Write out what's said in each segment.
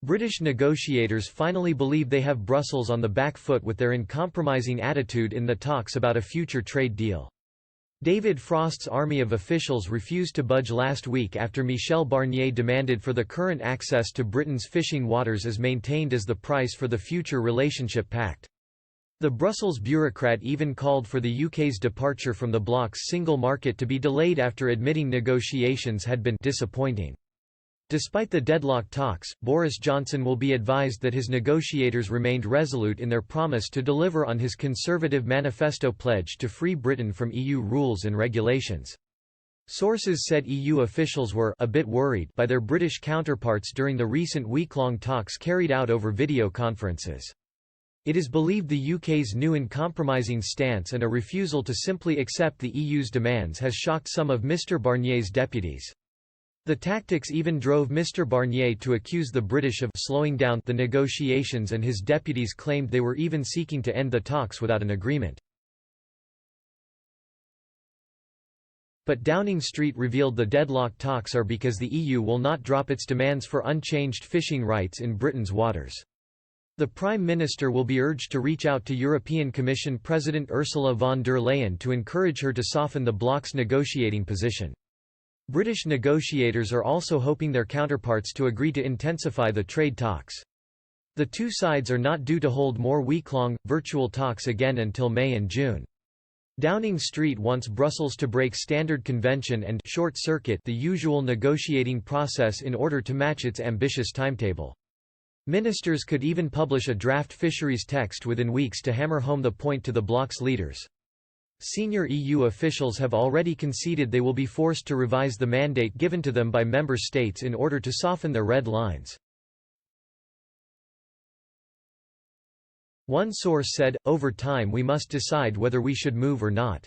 British negotiators finally believe they have Brussels on the back foot with their uncompromising attitude in the talks about a future trade deal. David Frost's army of officials refused to budge last week after Michel Barnier demanded for the current access to Britain's fishing waters as maintained as the price for the future relationship pact. The Brussels bureaucrat even called for the UK's departure from the bloc's single market to be delayed after admitting negotiations had been disappointing. Despite the deadlocked talks, Boris Johnson will be advised that his negotiators remained resolute in their promise to deliver on his Conservative manifesto pledge to free Britain from EU rules and regulations. Sources said EU officials were a bit worried by their British counterparts during the recent week-long talks carried out over video conferences. It is believed the UK's new uncompromising stance and a refusal to simply accept the EU's demands has shocked some of Mr Barnier's deputies. The tactics even drove Mr Barnier to accuse the British of slowing down the negotiations, and his deputies claimed they were even seeking to end the talks without an agreement. But Downing Street revealed the deadlocked talks are because the EU will not drop its demands for unchanged fishing rights in Britain's waters. The Prime Minister will be urged to reach out to European Commission President Ursula von der Leyen to encourage her to soften the bloc's negotiating position. British negotiators are also hoping their counterparts to agree to intensify the trade talks. The two sides are not due to hold more week-long, virtual talks again until May and June. Downing Street wants Brussels to break standard convention and short-circuit the usual negotiating process in order to match its ambitious timetable. Ministers could even publish a draft fisheries text within weeks to hammer home the point to the bloc's leaders. Senior EU officials have already conceded they will be forced to revise the mandate given to them by member states in order to soften their red lines. One source said, "Over time we must decide whether we should move or not."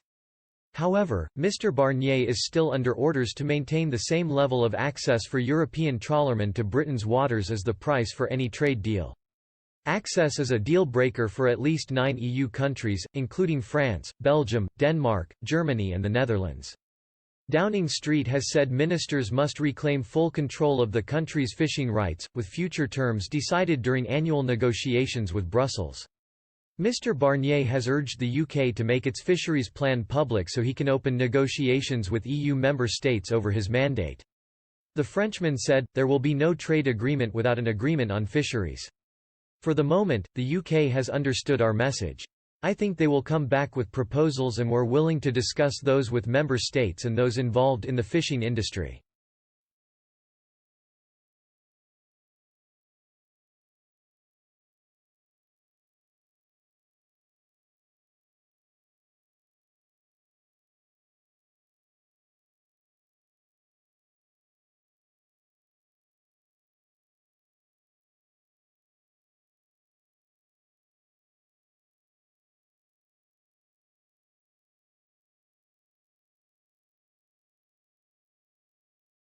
However, Mr Barnier is still under orders to maintain the same level of access for European trawlermen to Britain's waters as the price for any trade deal. Access is a deal-breaker for at least 9 EU countries, including France, Belgium, Denmark, Germany and the Netherlands. Downing Street has said ministers must reclaim full control of the country's fishing rights, with future terms decided during annual negotiations with Brussels. Mr Barnier has urged the UK to make its fisheries plan public so he can open negotiations with EU member states over his mandate. The Frenchman said, "There will be no trade agreement without an agreement on fisheries. For the moment, the UK has understood our message. I think they will come back with proposals and we're willing to discuss those with member states and those involved in the fishing industry."